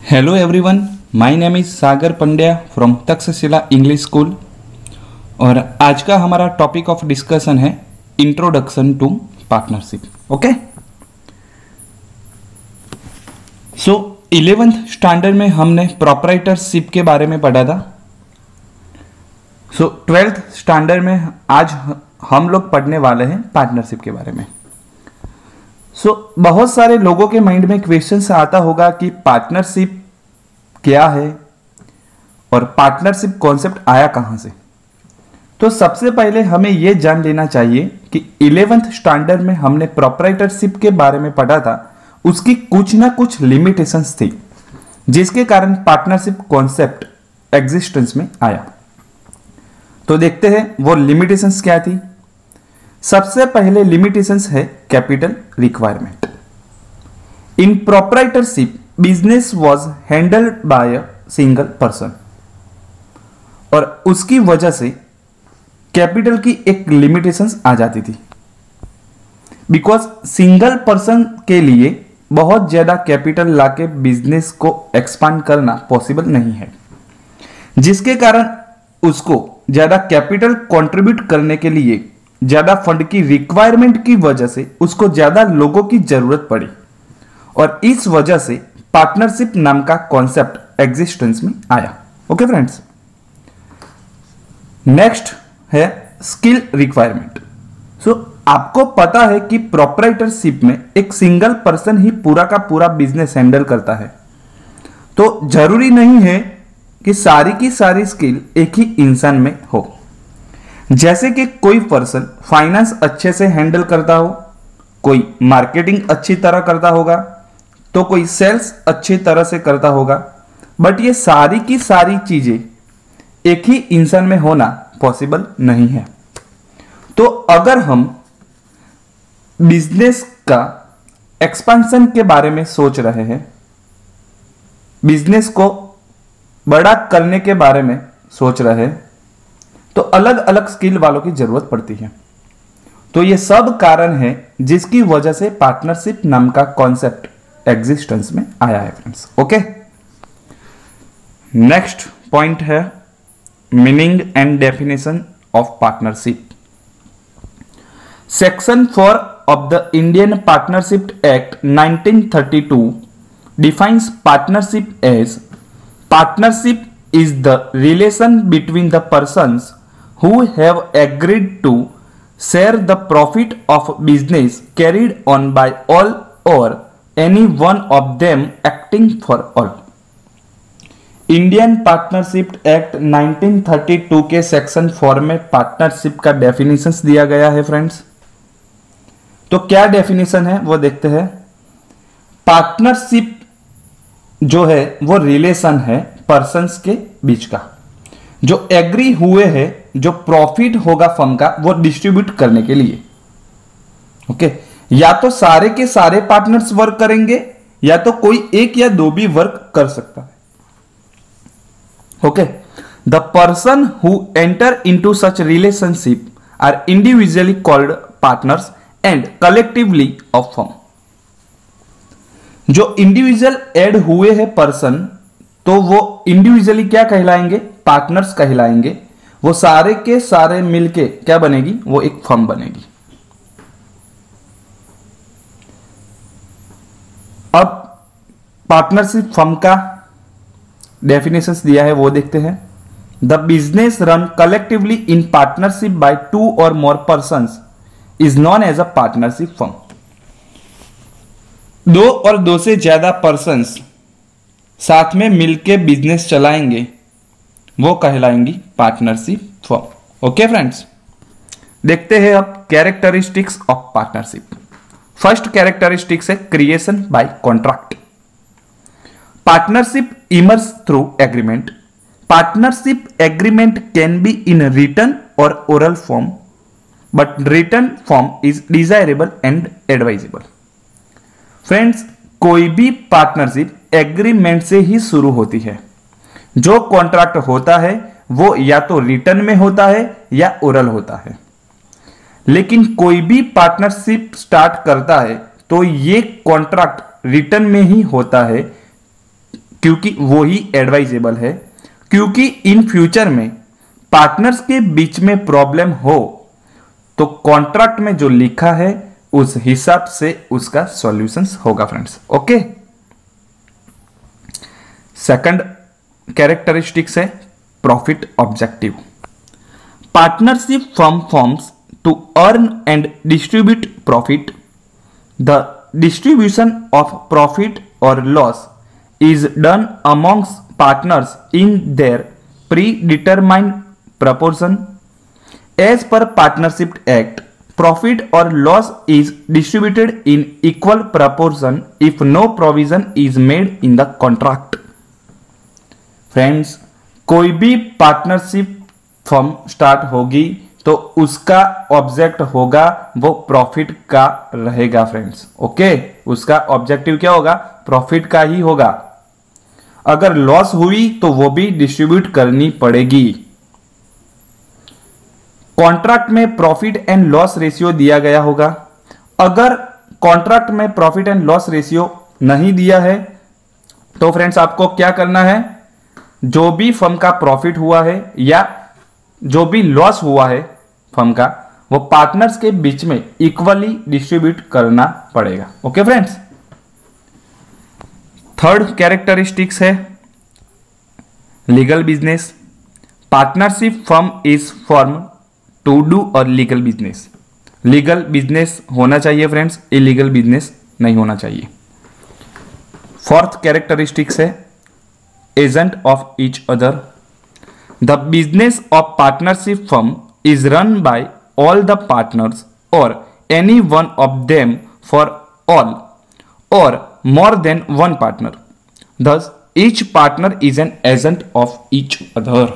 Hello everyone, my name is Sagar Pandya from Takshashila English school. और आज का हमारा टॉपिक ऑफ डिस्कशन है introduction to partnership. Okay, so 11th standard में हमने प्रोप्राइटरशिप के बारे में पढ़ा था। सो 12th स्टैंडर्ड में आज हम लोग पढ़ने वाले हैं पार्टनरशिप के बारे में। बहुत सारे लोगों के माइंड में क्वेश्चन से आता होगा कि पार्टनरशिप क्या है और पार्टनरशिप कॉन्सेप्ट आया कहां से। तो सबसे पहले हमें यह जान लेना चाहिए कि 11th स्टैंडर्ड में हमने प्रोप्राइटरशिप के बारे में पढ़ा था, उसकी कुछ ना कुछ लिमिटेशंस थी जिसके कारण पार्टनरशिप कॉन्सेप्ट एग्जिस्टेंस में आया। तो देखते हैं वो लिमिटेशंस क्या थी। सबसे पहले लिमिटेशंस है capital requirement. In proprietorship business was handled by a single person, और उसकी वजह से कैपिटल की एक लिमिटेशंस आ जाती थी। बिकॉज सिंगल पर्सन के लिए बहुत ज्यादा कैपिटल लाके बिजनेस को एक्सपांड करना पॉसिबल नहीं है, जिसके कारण उसको ज्यादा कैपिटल कंट्रीब्यूट करने के लिए ज्यादा फंड की रिक्वायरमेंट की वजह से उसको ज्यादा लोगों की जरूरत पड़ी, और इस वजह से पार्टनरशिप नाम का कॉन्सेप्ट एग्जिस्टेंस में आया। ओके फ्रेंड्स, नेक्स्ट है स्किल रिक्वायरमेंट। आपको पता है कि प्रोप्राइटरशिप में एक सिंगल पर्सन ही पूरा का पूरा बिजनेस हैंडल करता है, तो जरूरी नहीं है कि सारी की सारी स्किल एक ही इंसान में हो। जैसे कि कोई पर्सन फाइनेंस अच्छे से हैंडल करता हो, कोई मार्केटिंग अच्छी तरह करता होगा, तो कोई सेल्स अच्छी तरह से करता होगा, बट ये सारी की सारी चीजें एक ही इंसान में होना पॉसिबल नहीं है। तो अगर हम बिजनेस का एक्सपेंशन के बारे में सोच रहे हैं, बिजनेस को बड़ा करने के बारे में सोच रहे हैं, तो अलग अलग स्किल वालों की जरूरत पड़ती है। तो ये सब कारण है जिसकी वजह से पार्टनरशिप नाम का कॉन्सेप्ट एग्जिस्टेंस में आया है फ्रेंड्स। ओके, नेक्स्ट पॉइंट है meaning and definition of partnership. Section 4 of the Indian partnership act 1932 defines partnership as partnership is the relation between the persons who have agreed to share the profit of business carried on by all or any one of them acting for all। Indian partnership act 1932 के section 4 में partnership का definitions दिया गया है friends. तो क्या definition है वो देखते हैं। पार्टनरशिप जो है वो रिलेशन है पर्सन्स के बीच का, जो एग्री हुए हैं जो प्रॉफिट होगा फर्म का वो डिस्ट्रीब्यूट करने के लिए। ओके, या तो सारे के सारे पार्टनर्स वर्क करेंगे, या तो कोई एक या दो भी वर्क कर सकता है। Okay, the person who enter into such relationship are individually called partners and collectively of firm. जो इंडिविजुअल ऐड हुए हैं पर्सन, तो वो इंडिविजुअली क्या कहलाएंगे? पार्टनर्स कहलाएंगे। वो सारे के सारे मिलके क्या बनेगी? वो एक फर्म बनेगी। अब पार्टनरशिप फर्म का डेफिनेशंस दिया है वो देखते हैं। The business run collectively in partnership by 2 or more persons is known as a partnership firm. 2 और 2 से ज्यादा पर्संस साथ में मिलके बिजनेस चलाएंगे वो कहलाएंगी पार्टनरशिप फर्म। ओके फ्रेंड्स, देखते हैं अब characteristics of partnership. First characteristics है creation by contract. Partnership emerge through agreement. Partnership agreement can be in written or oral form, but written form is desirable and advisable. Friends, कोई भी partnership agreement से ही शुरू होती है। जो contract होता है वो या तो रिटन में होता है या ओरल होता है, लेकिन कोई भी पार्टनरशिप स्टार्ट करता है तो ये कॉन्ट्रैक्ट रिटन में ही होता है, क्योंकि वो ही एडवाइजेबल है, क्योंकि इन फ्यूचर में पार्टनर्स के बीच में प्रॉब्लम हो तो कॉन्ट्रैक्ट में जो लिखा है उस हिसाब से उसका सॉल्यूशंस होगा फ्रेंड्स। ओके, सेकंड कैरेक्टरिस्टिक्स है profit objective. Partnership firm forms to earn and distribute profit. The distribution of profit or loss is done amongst partners in their predetermined proportion. As per Partnership Act, profit or loss is distributed in equal proportion if no provision is made in the contract. Friends, कोई भी partnership firm start होगी तो उसका object होगा वो profit का रहेगा friends. Okay, उसका ऑब्जेक्टिव क्या होगा? प्रॉफिट का ही होगा। अगर लॉस हुई तो वो भी डिस्ट्रीब्यूट करनी पड़ेगी। कॉन्ट्रैक्ट में प्रॉफिट एंड लॉस रेशियो दिया गया होगा। अगर कॉन्ट्रैक्ट में प्रॉफिट एंड लॉस रेशियो नहीं दिया है तो फ्रेंड्स आपको क्या करना है? जो भी फर्म का प्रॉफिट हुआ है या जो भी लॉस हुआ है फर्म का, वो पार्टनर्स के बीच में इक्वली डिस्ट्रीब्यूट करना पड़ेगा। ओके फ्रेंड्स, थर्ड कैरेक्टरिस्टिक्स है legal business. Partnership firm is form to do और लीगल बिजनेस। लीगल बिजनेस होना चाहिए फ्रेंड्स, इलीगल बिजनेस नहीं होना चाहिए। फोर्थ कैरेक्टरिस्टिक्स है agent of each other. The business of partnership firm is run by all the partners और any one of them for all और more than one partner. Thus, each partner is an agent of each other.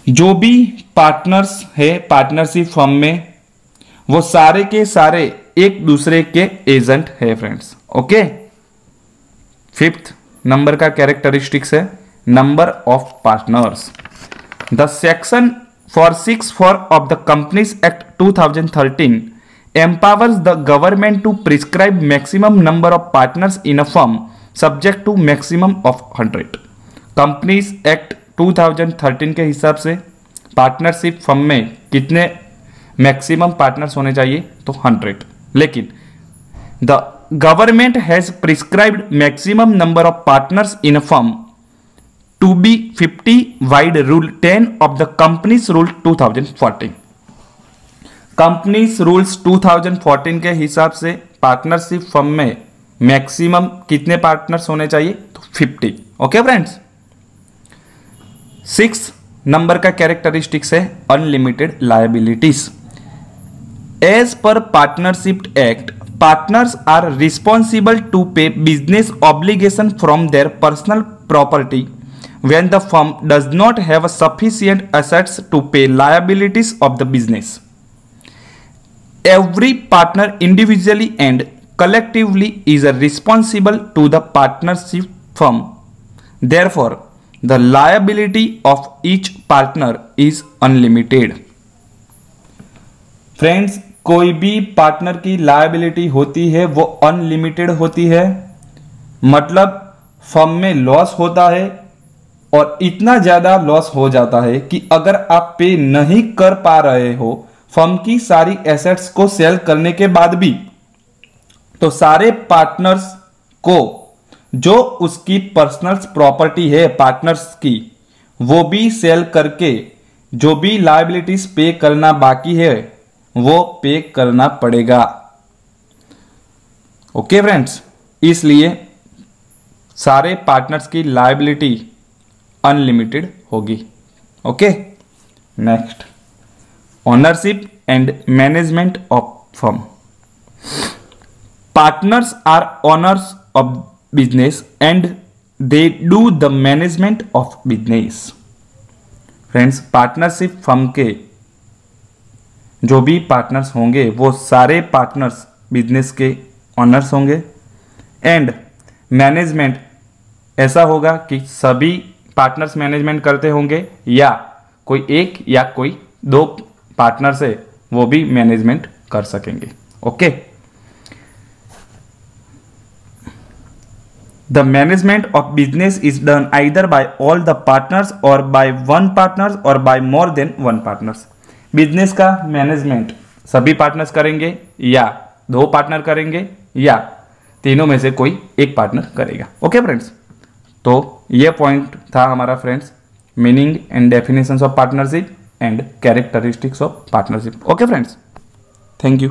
जो भी partners है partnership firm में वो सारे के सारे एक दूसरे के एजेंट है फ्रेंड्स। ओके, फिफ्थ नंबर का कैरेक्टरिस्टिक्स है number of partners. The section 464 of the Companies Act 2013 empowers the government to prescribe maximum number of partners in a firm subject to maximum of 100. Companies act 2013 के हिसाब से partnership firm में कितने maximum partners होने चाहिए? तो 100। लेकिन the government has prescribed maximum number of partners in a firm to be 50 vide rule 10 of the companies rule 2014। Companies rules 2014 के हिसाब से पार्टनरशिप फर्म में मैक्सिमम कितने पार्टनर्स होने चाहिए? तो 50। ओके फ्रेंड्स, 6 नंबर का कैरेक्टरिस्टिक्स है unlimited liabilities. As per partnership act, partners are responsible to pay business obligation from their personal property when the firm does not have sufficient assets to pay liabilities of the business. Every partner individually and collectively is responsible to the partnership firm. Therefore, the liability of each partner is unlimited. Friends, कोई भी partner की liability होती है वो unlimited होती है। मतलब firm में लॉस होता है और इतना ज्यादा लॉस हो जाता है कि अगर आप पे नहीं कर पा रहे हो फर्म की सारी एसेट्स को सेल करने के बाद भी, तो सारे पार्टनर्स को जो उसकी पर्सनल प्रॉपर्टी है पार्टनर्स की वो भी सेल करके जो भी लायबिलिटीज पे करना बाकी है वो पे करना पड़ेगा। ओके फ्रेंड्स, इसलिए सारे पार्टनर्स की लायबिलिटी अनलिमिटेड होगी। Okay, next, ownership and management of firm. Partners are owners of business and they do the management of business. Friends, partnership firm के जो भी पार्टनर्स होंगे वो सारे पार्टनर्स बिजनेस के ओनर्स होंगे एंड मैनेजमेंट ऐसा होगा कि सभी पार्टनर्स मैनेजमेंट करते होंगे या कोई एक या कोई दो पार्टनर्स है वो भी मैनेजमेंट कर सकेंगे। Okay, the management of business is done either by all the partners और बाय वन पार्टनर्स और by more than one partners. Business का मैनेजमेंट सभी पार्टनर्स करेंगे या दो पार्टनर करेंगे या तीनों में से कोई एक पार्टनर करेगा। ओके फ्रेंड्स, तो ये पॉइंट था हमारा friends, meaning and definitions of partnership and characteristics of partnership. Okay friends, thank you.